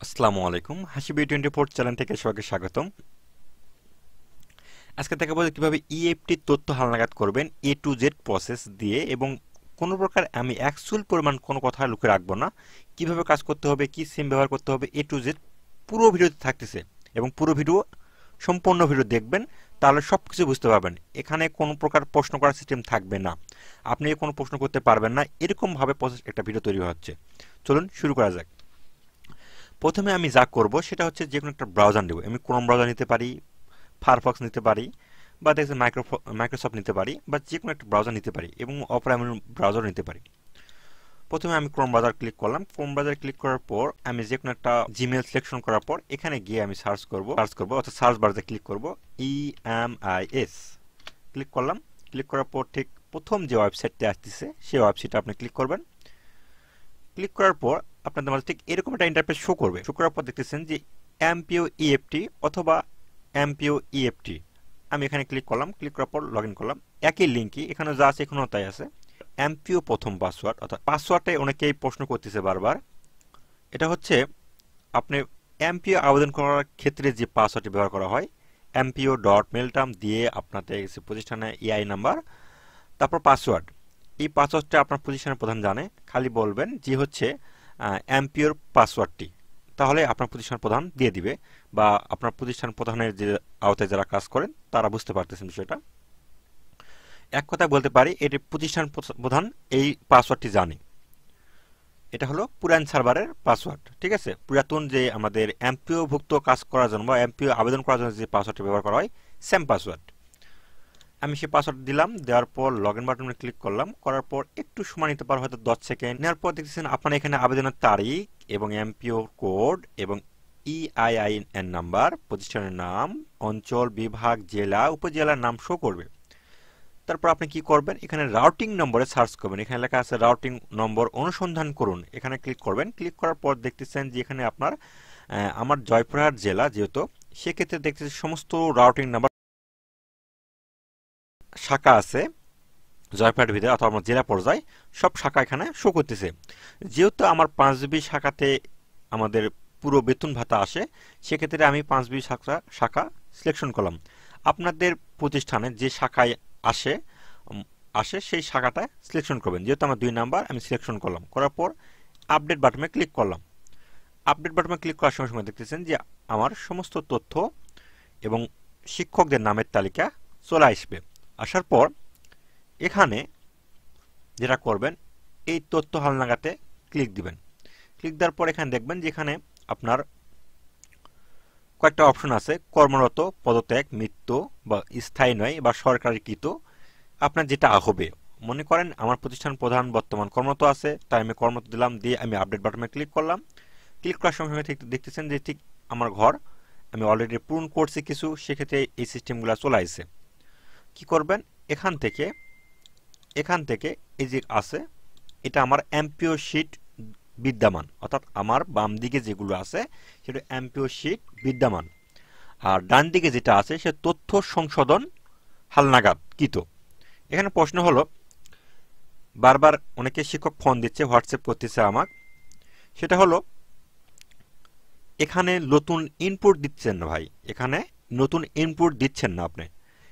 আসসালামু আলাইকুম, হাসিবি 24 চ্যানেল থেকে সবাইকে স্বাগতম। আজকে দেখাবো কিভাবে ইএফটি তথ্য হালনাগাদ করবেন এ টু জেড প্রসেস দিয়ে, এবং কোনো প্রকার আমি অ্যাকচুয়াল পরিমাণ কোনো কথা লুকিয়ে রাখবো না। কিভাবে কাজ করতে হবে, কি সিম ব্যবহার করতে হবে, এ টু জেড পুরো ভিডিওতে থাকতেছে, এবং পুরো ভিডিও সম্পূর্ণ ভিডিও দেখবেন, তাহলে সব কিছু বুঝতে পারবেন। এখানে কোনো প্রকার প্রশ্ন করার সিস্টেম থাকবে না, আপনি কোনো প্রশ্ন করতে পারবেন না, এরকমভাবে প্রসেস একটা ভিডিও তৈরি হচ্ছে। চলুন শুরু করা যাক। প্রথমে আমি যা করব সেটা হচ্ছে যে কোনো একটা ব্রাউজার নেব। আমি ক্রোম ব্রাউজার নিতে পারি, ফায়ারফক্স নিতে পারি, বা দেখছেন মাইক্রোসফট নিতে পারি, বা যে কোনো একটা ব্রাউজার নিতে পারি, এবং অপেরা ব্রাউজার নিতে পারি। প্রথমে আমি ক্রোম ব্রাউজার ক্লিক করলাম। ক্রোম ব্রাউজার ক্লিক করার পর আমি যে কোনো একটা জিমেল সিলেকশন করার পর এখানে গিয়ে আমি সার্চ করব অর্থাৎ সার্চ বারে ক্লিক করব EMIS ক্লিক করলাম। ক্লিক করার পর ঠিক প্রথম যে ওয়েবসাইটটি আসতেছে সেই ওয়েবসাইটে আপনি ক্লিক করবেন। ক্লিক করার পর আপনাদের মাঝে ঠিক এরকম একটা ইন্টারফেস শো করবে। শো করার পর দেখতেছেন যে এমপিও ইএফটি অথবা এমপিও ইএফটি। আমি এখানে ক্লিক করলাম। ক্লিক করার পর লগ ইন করলাম। একই লিঙ্কই এখানে যা আছে এখানেও তাই আছে। এমপিও প্রথম পাসওয়ার্ড, অর্থাৎ পাসওয়ার্ডটাই অনেকেই প্রশ্ন করতেছে বারবার। এটা হচ্ছে আপনি এমপিও আবেদন করার ক্ষেত্রে যে পাসওয়ার্ডটি ব্যবহার করা হয়, এমপিও ডট মেলটাম দিয়ে আপনাদের প্রতিষ্ঠানে ইআই নাম্বার, তারপর পাসওয়ার্ড। এই পাসওয়ার্ডটা আপনার প্রতিষ্ঠানের প্রধান জানে, খালি বলবেন যে হচ্ছে এমপিওর পাসওয়ার্ডটি, তাহলে আপনার প্রতিষ্ঠান প্রধান দিয়ে দিবে, বা আপনার প্রতিষ্ঠান প্রধানের যে আওতায় যারা কাজ করেন তারা বুঝতে পারতেছেন বিষয়টা। এক কথা বলতে পারি এটি প্রতিষ্ঠান প্রধান এই পাসওয়ার্ডটি জানে। এটা হলো পুরান সার্ভারের পাসওয়ার্ড, ঠিক আছে। পুরাতন যে আমাদের এমপিও ভুক্ত কাজ করার জন্য বা এমপিও আবেদন করার জন্য যে পাসওয়ার্ডটি ব্যবহার করা হয়, সেম পাসওয়ার্ড। আমি সেই পাসওয়ার্ড দিলাম। দেওয়ার পর লগ ইন বাটনে ক্লিক করলাম। করার পর একটু সময় নিতে পারে, হয়তো 10 সেকেন্ড। নেওয়ার পর দেখতেছেন আপনার এখানে আবেদনের তারিখ এবং এমপিও কোড এবং ইআইআইএন নাম্বার, প্রতিষ্ঠানের নাম, অঞ্চল, বিভাগ, জেলা, উপজেলার নাম শো করবে। তারপর আপনি কি করবেন, এখানে রাউটিং নম্বরে সার্চ করবেন। এখানে লেখা আছে রাউটিং নম্বর অনুসন্ধান করুন, এখানে ক্লিক করবেন। ক্লিক করার পর দেখতেছেন যে এখানে আপনার আমার জয়পুরহাট জেলা যেহেতু, সেক্ষেত্রে দেখতেছেন সমস্ত রাউটিং নাম্বার শাখা আছে জয়পুরহাট ভিতরে, অথবা আমার জেলা পর্যায়ে সব শাখা এখানে শো করতেছে। যেহেতু আমার 5GB শাখাতে আমাদের পুরো বেতন ভাতা আসে, সেক্ষেত্রে আমি 5GB শাখা সিলেকশন করলাম। আপনাদের প্রতিষ্ঠানে যে শাখায় আসে আসে সেই শাখাটা সিলেকশন করবেন। যেহেতু আমার 2 নাম্বার, আমি সিলেকশন করলাম। করার পর আপডেট বাটনে ক্লিক করলাম। আপডেট বাটনে ক্লিক করার সঙ্গে সঙ্গে দেখতেছেন যে আমার সমস্ত তথ্য এবং শিক্ষকদের নামের তালিকা চলে আসবে। আসার পর এখানে যেটা করবেন, এই তথ্য হালনাগাদে ক্লিক দিবেন। ক্লিক দেওয়ার পর এখানে দেখবেন যে এখানে আপনার কয়েকটা অপশন আছে, কর্মরত, পদত্যাগ, মৃত্যু, বা স্থায়ী নয়, বা সরকারিকৃত। আপনার যেটা হবে, মনে করেন আমার প্রতিষ্ঠান প্রধান বর্তমান কর্মরত আছে, তাই আমি কর্মরত দিলাম, দিয়ে আমি আপডেট বাটনে ক্লিক করলাম। ক্লিক করার সঙ্গে সঙ্গে ঠিক দেখতেছেন যে ঠিক আমার ঘর আমি অলরেডি পূরণ করছি কিছু, সেক্ষেত্রে এই সিস্টেমগুলো চলে আসছে। কি করবেন, এখান থেকে এই যে আছে, এটা আমার এমপিও শিট বিদ্যমান, অর্থাৎ আমার বাম দিকে যেগুলো আছে সেটা এমপিও শিট বিদ্যমান, আর ডান দিকে যেটা আছে সে তথ্য সংশোধন হালনাগাদ কৃত। এখানে প্রশ্ন হলো, বারবার অনেকে শিক্ষক ফোন দিচ্ছে, হোয়াটসঅ্যাপ করতেছে আমার, সেটা হলো এখানে নতুন ইনপুট দিচ্ছেন না ভাই, এখানে নতুন ইনপুট দিচ্ছেন না আপনি।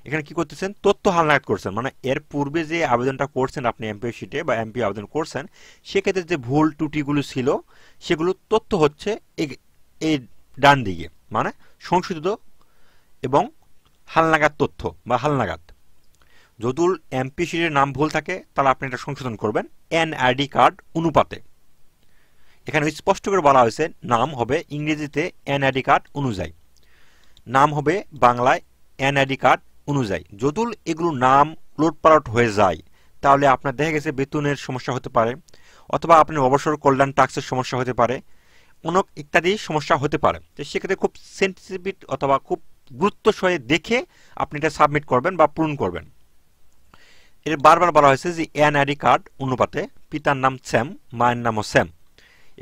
এখানে কি করতেছেন, তথ্য হালনাগাদ করছেন, মানে এর পূর্বে যে আবেদনটা করছেন আপনি এমপিও শিটে বা এমপিও আবেদন করছেন, সেক্ষেত্রে যে ভুল ত্রুটিগুলো ছিল সেগুলো তথ্য হচ্ছে এই ডান দিকে, মানে সংশোধিত এবং হালনাগাদ তথ্য বা হালনাগাদ। যদি এমপি শিটের নাম ভুল থাকে তাহলে আপনি এটা সংশোধন করবেন এনআইডি কার্ড অনুপাতে। এখানে স্পষ্ট করে বলা হয়েছে নাম হবে ইংরেজিতে এনআইডি কার্ড অনুযায়ী, নাম হবে বাংলায় এনআইডি কার্ড অনুযায়ী। যদুল এগুলো নাম লোটপালট হয়ে যায়, তাহলে আপনার দেখা গেছে বেতনের সমস্যা হতে পারে, অথবা আপনার অবসর কল্যাণ ট্যাক্সের সমস্যা হতে পারে, অনেক ইত্যাদি সমস্যা হতে পারে। তো সেক্ষেত্রে খুব সেন্সিটিভ অথবা খুব গুরুত্ব সহে দেখে আপনি এটা সাবমিট করবেন বা পূরণ করবেন। এর বারবার বলা হয়েছে যে এনআইডি কার্ড অনুপাতে, পিতার নাম স্যাম, মায়ের নামও স্যাম।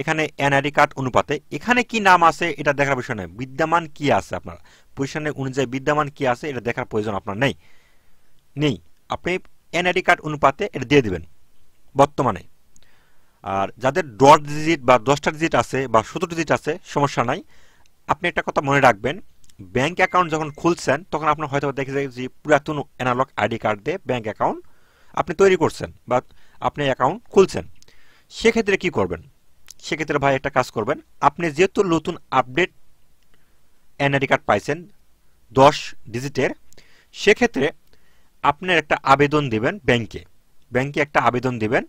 এখানে এনআইডি কার্ড অনুপাতে এখানে কি নাম আছে এটা দেখার বিষয় নয়, বিদ্যমান কি আছে আপনার পজিশনের অনুযায়ী বিদ্যমান কি আছে এটা দেখার প্রয়োজন আপনার নেই। আপনি এনআইডি কার্ড অনুপাতে এটা দিয়ে দিবেন বর্তমানে। আর যাদের 10 ডিজিট বা 10টা ডিজিট আছে বা 17 ডিজিট আছে সমস্যা নাই। আপনি একটা কথা মনে রাখবেন, ব্যাংক অ্যাকাউন্ট যখন খুলছেন তখন আপনার হয়তো দেখে যায় যে পুরাতন অ্যানালগ আইডি কার্ড দিয়ে ব্যাংক অ্যাকাউন্ট আপনি তৈরি করছেন বা আপনি অ্যাকাউন্ট খুলছেন। সেক্ষেত্রে কি করবেন? সেক্ষেত্রে ভাই একটা কাজ করবেন, আপনি যেহেতু নতুন আপডেট এনআইডি কার্ড পাইছেন 10 ডিজিটের, সেক্ষেত্রে আপনার একটা আবেদন দিবেন ব্যাংকে। ব্যাংকে একটা আবেদন দিবেন।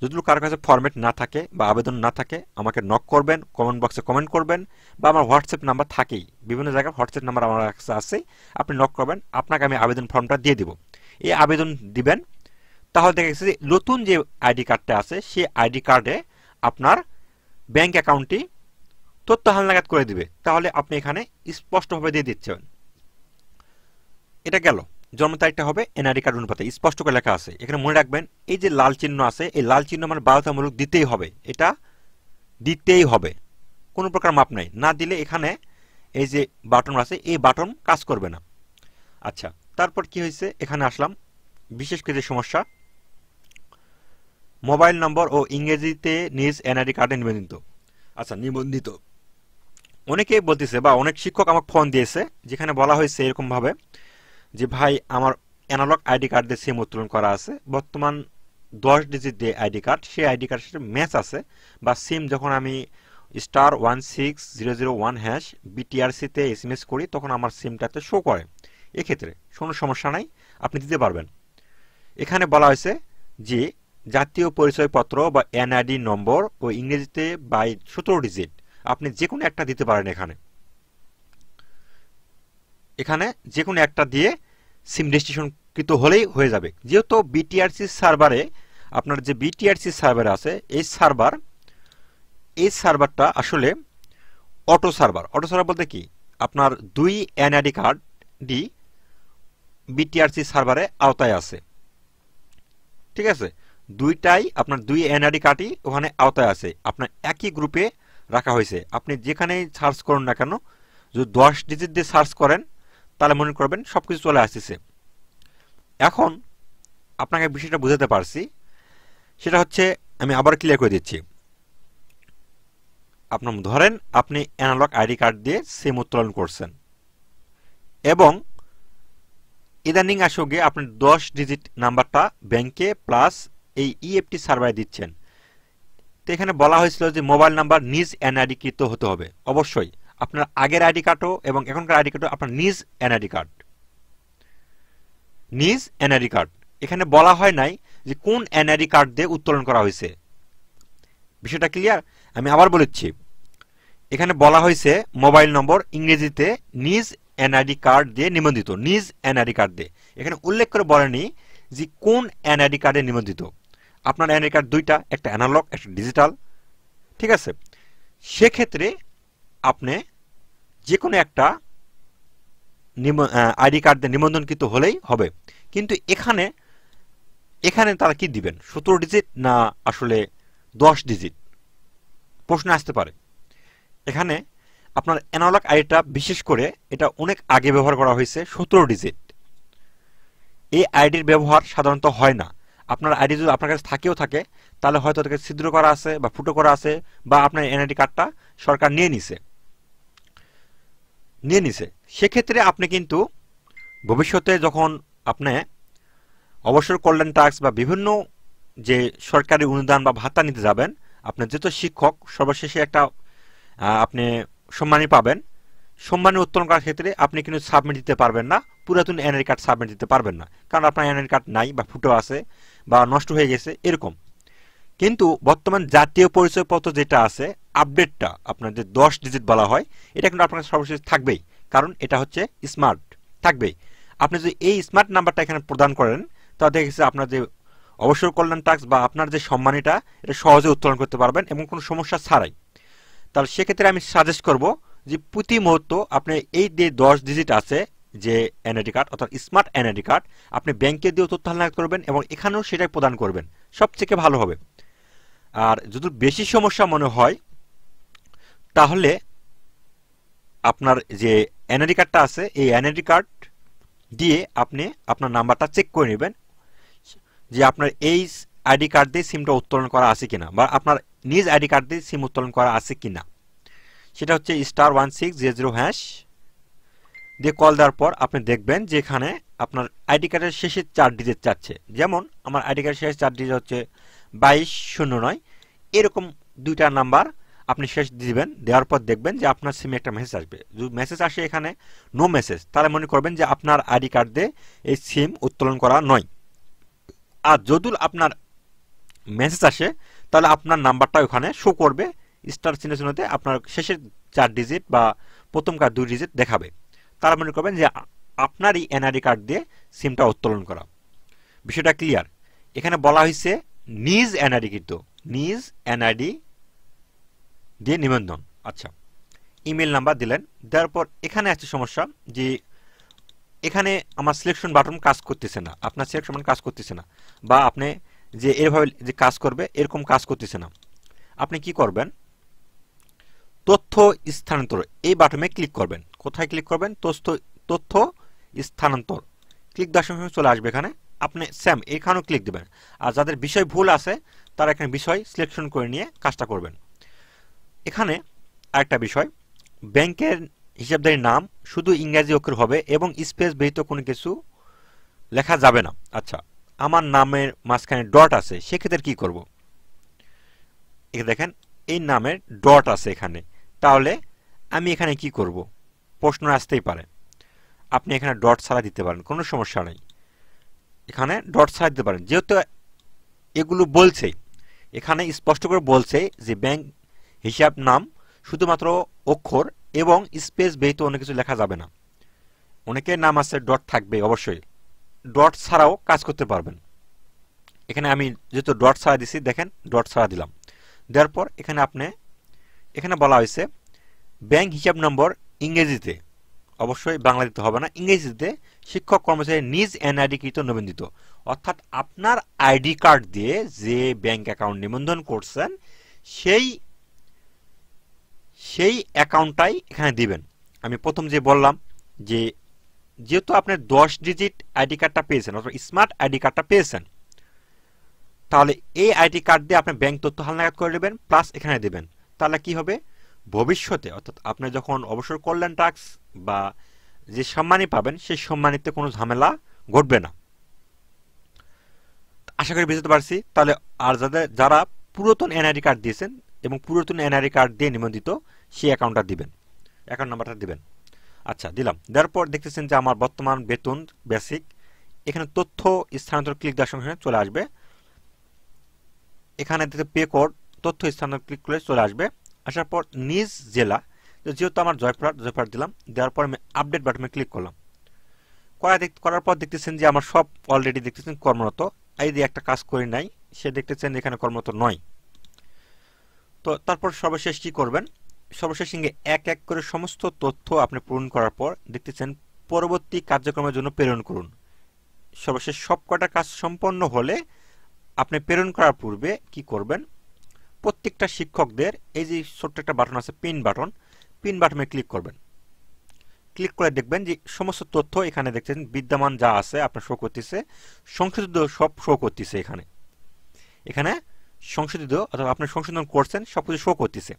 যদি কারোর কাছে ফরম্যাট না থাকে বা আবেদন না থাকে, আমাকে নক করবেন, কমেন্ট বক্সে কমেন্ট করবেন, বা আমার হোয়াটসঅ্যাপ নাম্বার থাকেই, বিভিন্ন জায়গায় হোয়াটসঅ্যাপ নাম্বার আমার কাছে আছে, আপনি নক করবেন, আপনাকে আমি আবেদন ফর্মটা দিয়ে দিব। এই আবেদন দিবেন, তাহলে দেখা গেছে যে নতুন যে আইডি কার্ডটা আছে সেই আইডি কার্ডে আপনার ব্যাংক অ্যাকাউন্টটি তথ্য হালনাগাদ করে দিবে। তাহলে আপনি এখানে স্পষ্টভাবে দিয়ে দিচ্ছেন। এটা গেল, জন্ম তারিখটা হবে এনআইডি কার্ড অনুপাতে স্পষ্ট করে লেখা আছে। এখানে মনে রাখবেন, এই যে লাল চিহ্ন আছে, এই লাল চিহ্ন মানে বাধ্যতামূলক দিতেই হবে, এটা দিতেই হবে, কোনো প্রকার মাপ নাই। না দিলে এখানে এই যে বাটন আছে, এই বাটন কাজ করবে না। আচ্ছা, তারপর কি হয়েছে, এখানে আসলাম বিশেষ করে যে সমস্যা, মোবাইল নম্বর ও ইংরেজিতে নিজ এনআইডি কার্ডে নিবন্ধিত। আচ্ছা, নিবন্ধিত অনেকেই বলতেছে বা অনেক শিক্ষক আমাকে ফোন দিয়েছে, যেখানে বলা হয়েছে এরকম ভাবে যে ভাই আমার অ্যানালগ আইডি কার্ড দিয়ে সিম উত্তোলন করা আছে, বর্তমান 10 ডিজিট যে আইডি কার্ড, সেই আইডি কার্ডের সাথে ম্যাচ আছে, বা সিম যখন আমি *16001# বিটিআরসিতে এসএমএস করি তখন আমার সিমটাতে শো করে। এক্ষেত্রে কোনো সমস্যা নাই, আপনি দিতে পারবেন। এখানে বলা হয়েছে যে জাতীয় পরিচয়পত্র বা এনআইডি নম্বর ও ইংরেজিতে বাই 17 ডিজিট, আপনি যে কোনো একটা দিতে পারেন। এখানে যে কোনো একটা দিয়ে সিম রেজিস্ট্রেশনকৃত হলেই হয়ে যাবে। যেহেতু বিটিআরসি সার্ভারে, আপনার যে বিটিআরসি সার্ভার আছে, এই সার্ভারটা আসলে অটো সার্ভার। অটো সার্ভার বলতে কি, আপনার 2 এনআইডি কার্ডই বিটিআরসি সার্ভারে আওতায় আছে। ঠিক আছে, দুইটাই আপনার 2 এনআইডি কার্ডই ওখানে আওতায় আছে, আপনার একই গ্রুপে রাখা হয়েছে। আপনি যেখানেই সার্চ করুন না কেন, যদি 10 ডিজিট দিয়ে সার্চ করেন তাহলে মনে করবেন সবকিছু চলে আসতেছে। এখন আপনাকে বিষয়টা বুঝাতে পারছি, সেটা হচ্ছে আমি আবার ক্লিয়ার করে দিচ্ছি। আপনার ধরেন আপনি অ্যানালগ আইডি কার্ড দিয়ে সিম উত্তোলন করছেন এবং ইদানিং আসলে আপনি 10 ডিজিট নাম্বারটা ব্যাংকে প্লাস এই ইএফটি সার্ভারে দিচ্ছেন। তো এখানে বলা হয়েছিল যে মোবাইল নাম্বার নিজ এনআইডি কৃত হতে হবে। অবশ্যই আপনার আগের আইডি কার্ডও এবং এখনকার আইডি কার্ডও আপনার নিজ এনআইডি কার্ড, নিজ এনআইডি কার্ড। এখানে বলা হয় নাই যে কোন এনআইডি কার্ড দিয়ে উত্তোলন করা হয়েছে। বিষয়টা ক্লিয়ার? আমি আবার বলেছি, এখানে বলা হয়েছে মোবাইল নম্বর ইংরেজিতে নিজ এনআইডি কার্ড দিয়ে নিবন্ধিত, নিজ এনআইডি কার্ড দিয়ে। এখানে উল্লেখ করে বলেনি যে কোন এনআইডি কার্ডে নিবন্ধিত। আপনার এনআইডি কার্ড দুইটা, একটা অ্যানালগ একটা ডিজিটাল। ঠিক আছে, সেক্ষেত্রে আপনি যে কোনো একটা আইডি কার্ড দিয়ে নিবন্ধনকৃত হলেই হবে। কিন্তু এখানে তারা কি দিবেন, 17 ডিজিট না আসলে 10 ডিজিট, প্রশ্ন আসতে পারে। এখানে আপনার অ্যানালগ আইডিটা বিশেষ করে এটা অনেক আগে ব্যবহার করা হয়েছে 17 ডিজিট। এই আইডির ব্যবহার সাধারণত হয় না। আপনার আইডি যদি আপনার কাছে থাকেও থাকে, তাহলে হয়তো তাকে ছিদ্র করা আছে বা ফুটো করা আছে, বা আপনার এনআইডি কার্ডটা সরকার নিয়ে নিছে। সেক্ষেত্রে আপনি কিন্তু ভবিষ্যতে যখন আপনি অবসর কল্যাণ ট্যাক্স বা বিভিন্ন যে সরকারি অনুদান বা ভাতা নিতে যাবেন, আপনার যেহেতু শিক্ষক, সর্বশেষে একটা আপনি সম্মানী পাবেন। সম্মানী উত্তোলন করার ক্ষেত্রে আপনি কিন্তু সাবমিট দিতে পারবেন না, পুরাতন এনআইডি কার্ড সাবমিট দিতে পারবেন না, কারণ আপনার এনআইডি কার্ড নাই বা ফুটো আছে বা নষ্ট হয়ে গেছে এরকম। কিন্তু বর্তমান জাতীয় পরিচয়পত্র যেটা আছে, আপডেটটা আপনার যে 10 ডিজিট বলা হয়, এটা কিন্তু আপনার সর্বশেষ থাকবেই, কারণ এটা হচ্ছে স্মার্ট, থাকবেই। আপনি যদি এই স্মার্ট নাম্বারটা এখানে প্রদান করেন, তাহলে দেখা গেছে আপনার যে অবসর কল্যাণ ট্যাক্স বা আপনার যে সম্মানীটা, এটা সহজে উত্তোলন করতে পারবেন এবং কোনো সমস্যা ছাড়াই। তাহলে সেক্ষেত্রে আমি সাজেস্ট করব যে প্রতি মুহূর্ত আপনি এই যে 10 ডিজিট আছে যে এনআইডি কার্ড, অর্থাৎ স্মার্ট এনআইডি কার্ড, আপনি ব্যাংকে দিয়েও তথ্য হালনাগাদ করবেন এবং এখানেও সেটাই প্রদান করবেন, সবথেকে ভালো হবে। আর যদি বেশি সমস্যা মনে হয়, তাহলে আপনার যে এনআইডি কার্ডটা আছে, এই এনআইডি কার্ড দিয়ে আপনি আপনার নাম্বারটা চেক করে নেবেন যে আপনার এই আইডি কার্ড দিয়ে সিমটা উত্তোলন করা আছে কিনা, বা আপনার নিজ আইডি কার্ড দিয়ে সিম উত্তোলন করা আছে কিনা, সেটা হচ্ছে *1600# দিয়ে কল দেওয়ার পর আপনি দেখবেন যে এখানে আপনার আইডি কার্ডের শেষে 4 ডিজিট চাচ্ছে। যেমন আমার আইডি কার্ডের শেষে 4 ডিজিট হচ্ছে 2209, এরকম দুইটা নাম্বার আপনি শেষ দিবেন। দেওয়ার পর দেখবেন যে আপনার সিমে একটা মেসেজ আসবে। যদি মেসেজ আসে এখানে নো মেসেজ, তাহলে মনে করবেন যে আপনার আইডি কার্ড দিয়ে এই সিম উত্তোলন করা নয়। আর যদি আপনার মেসেজ আসে তাহলে আপনার নাম্বারটা ওখানে শো করবে, স্টার চিহ্নতে আপনার শেষের 4 ডিজিট বা প্রথমকার 2 ডিজিট দেখাবে। তারা মনে করবেন যে আপনারই এনআইডি কার্ড দিয়ে সিমটা উত্তোলন করা। বিষয়টা ক্লিয়ার? এখানে বলা হয়েছে নিজ এনআইডি, কিন্তু নিজ এনআইডি দিয়ে নিবন্ধন। আচ্ছা, ইমেল নাম্বার দিলেন, দেওয়ার পর এখানে আছে সমস্যা যে এখানে আমার সিলেকশন বাটন কাজ করতেছে না, আপনার সিলেকশন বাটন কাজ করতেছে না, বা আপনি যে এভাবে যে কাজ করবে এরকম কাজ করতেছে না। আপনি কি করবেন, তথ্য স্থানান্তর এই বাটনে ক্লিক করবেন। কোথায় ক্লিক করবেন? তথ্য স্থানান্তর। ক্লিক দেওয়ার সঙ্গে চলে আসবে এখানে, আপনি সেম এখানেও ক্লিক দেবেন। আর যাদের বিষয় ভুল আছে তারা এখানে বিষয় সিলেকশন করে নিয়ে কাজটা করবেন। এখানে আরেকটা বিষয়, ব্যাংকের হিসাবধারীর নাম শুধু ইংরেজি অক্ষর হবে এবং স্পেস ব্যতীত কোনো কিছু লেখা যাবে না। আচ্ছা, আমার নামের মাঝখানে ডট আছে, সেক্ষেত্রে কি করব? দেখেন এই নামের ডট আছে এখানে, তাহলে আমি এখানে কি করব? প্রশ্ন আসতেই পারে। আপনি এখানে ডট ছাড়া দিতে পারেন, কোনো সমস্যা নেই, এখানে ডট ছাড়া দিতে পারেন। যেহেতু এগুলো বলছে, এখানে স্পষ্ট করে বলছে যে ব্যাংক হিসাব নাম শুধুমাত্র অক্ষর এবং স্পেস ব্যতীত অন্য কিছু লেখা যাবে না। অনেকের নাম আছে ডট থাকবে, অবশ্যই ডট ছাড়াও কাজ করতে পারবেন। এখানে আমি যেহেতু ডট ছাড়া দিছি, দেখেন ডট ছাড়া দিলাম। দেওয়ার পর এখানে এখানে বলা হয়েছে ব্যাংক হিসাব নম্বর ইংরেজিতে, অবশ্যই বাংলা দিতে হবে না, ইংরেজিতে শিক্ষক কর্মচারী নিজ এনআইডি কৃত নিবন্ধিত, অর্থাৎ আপনার আইডি কার্ড দিয়ে যে ব্যাংক অ্যাকাউন্ট নিবন্ধন করছেন সেই অ্যাকাউন্টটাই এখানে দিবেন। আমি প্রথম যে বললাম যে যেহেতু আপনি 10 ডিজিট আইডি কার্ডটা পেয়েছেন, অর্থাৎ স্মার্ট আইডি কার্ডটা পেয়েছেন, তাহলে এই আইডি কার্ড দিয়ে আপনি ব্যাংক তথ্য হালনাগাদ করে দেবেন, প্লাস এখানে দেবেন। তাহলে কি হবে, ভবিষ্যতে অর্থাৎ আপনি যখন অবসর কল্যাণ ট্যাক্স বা যে সম্মানই পাবেন সেই সম্মানিতে কোনো ঝামেলা ঘটবে না। আশা করি বুঝতে পারছি। তাহলে আর যারা পুরাতন এনআইডি কার্ড দিয়েছেন এবং পুরাতন এনআইডি কার্ড দিয়ে নিবন্ধিত, সেই অ্যাকাউন্টটা দিবেন, অ্যাকাউন্ট নাম্বারটা দিবেন। আচ্ছা, দিলাম। দেওয়ার পর দেখতেছেন যে আমার বর্তমান বেতন বেসিক, এখানে তথ্য স্থানান্তর ক্লিক দেওয়ার সঙ্গে সঙ্গে চলে আসবে। এখানে পে কোড তথ্য স্থানান্তর ক্লিক করলে চলে আসবে। আসার পর নিজ জেলা, যেহেতু আমার জয়পুরহাট দিলাম। দেওয়ার পর আমি আপডেট বাটনে ক্লিক করলাম। করার পর দেখতেছেন যে আমার সব অলরেডি দেখতেছেন কর্মরত। এই যে একটা কাজ করি নাই, সে দেখতেছেন এখানে কর্মরত নয়। তো তারপর সর্বশেষ কি করবেন, সর্বশেষ এক এক করে সমস্ত তথ্য আপনি পূরণ করার পর দেখতেছেন পরবর্তী কার্যক্রমের জন্য প্রেরণ করুন। সর্বশেষ সবকটা কাজ সম্পন্ন হলে আপনি প্রেরণ করার পূর্বে কি করবেন, প্রত্যেকটা শিক্ষকদের এই যে ছোট্ট একটা বাটন আছে পিন বাটনে ক্লিক করবেন। ক্লিক করে দেখবেন যে সমস্ত তথ্য এখানে দেখছেন বিদ্যমান যা আছে আপনার শো করতেছে, সংশোধিত সব শো করতেছে। এখানে সংশোধিত অথবা আপনি সংশোধন করছেন সবকিছু শো করতেছে,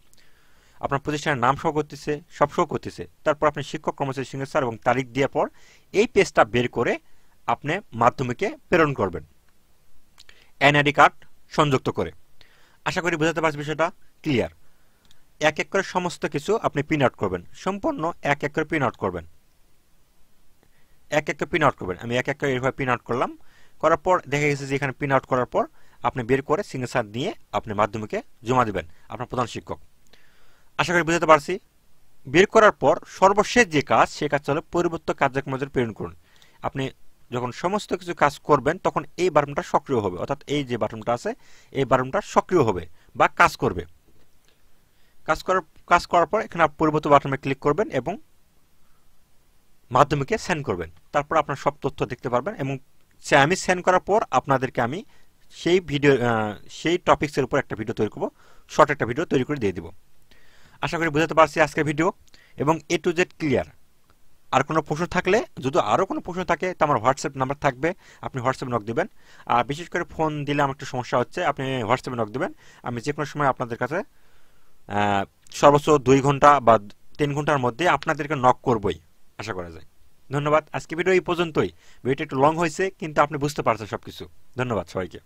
আপনার প্রতিষ্ঠানের নাম শো করতেছে, সব শো করতেছে। তারপর আপনি শিক্ষক কর্মচারী সিগনেচার এবং তারিখ দেওয়ার পর এই পেজটা বের করে আপনি মাধ্যমিকে প্রেরণ করবেন এনআইডি কার্ড সংযুক্ত করে। আশা করি বোঝাতে পারছি বিষয়টা ক্লিয়ার। এক এক করে সমস্ত কিছু আপনি প্রিন্ট আউট করবেন, সম্পূর্ণ এক এক করে প্রিন্ট আউট করবেন, আমি এক এক করে এইভাবে প্রিন্ট আউট করলাম। করার পর দেখা গেছে যে এখানে প্রিন্ট আউট করার পর আপনি বের করে সিগনেচার দিয়ে আপনি মাধ্যমিকে জমা দেবেন আপনার প্রধান শিক্ষক। আশা করি বুঝতে পারছি। বের করার পর সর্বশেষ যে কাজ, সে কাজ হলো পরিবর্তিত কার্যক্রমের জন্য প্রেরণ করুন। আপনি যখন সমস্ত কিছু কাজ করবেন তখন এই বাটনটা সক্রিয় হবে, অর্থাৎ এই যে বাটনটা আছে এই বাটনটা সক্রিয় হবে বা কাজ করবে। কাজ করার পর এখানে পরিবর্তিত বাটনে ক্লিক করবেন এবং মাধ্যমিকে সেন্ড করবেন। তারপর আপনার সব তথ্য দেখতে পারবেন এবং আমি সেন্ড করার পর আপনাদেরকে আমি সেই টপিক্সের উপর একটা ভিডিও তৈরি করবো, শর্ট একটা ভিডিও তৈরি করে দিয়ে দিব। আশা করি বুঝতে পারছি আজকের ভিডিও এবং A to Z ক্লিয়ার। আর কোনো প্রশ্ন থাকলে, যদি আরও কোনো প্রশ্ন থাকে তো আমার হোয়াটসঅ্যাপ নাম্বার থাকবে, আপনি হোয়াটসঅ্যাপে নক দিবেন। আর বিশেষ করে ফোন দিলে আমার একটু সমস্যা হচ্ছে, আপনি হোয়াটসঅ্যাপে নক দিবেন। আমি যে কোনো সময় আপনাদের কাছে আহ, সর্বোচ্চ 2 ঘন্টা বা 3 ঘন্টার মধ্যে আপনাদেরকে নক করবই, আশা করা যায়। ধন্যবাদ। আজকে ভিডিও এই পর্যন্তই। ভিডিওটা একটু লং হয়েছে, কিন্তু আপনি বুঝতে পারছেন সবকিছু। ধন্যবাদ সবাইকে।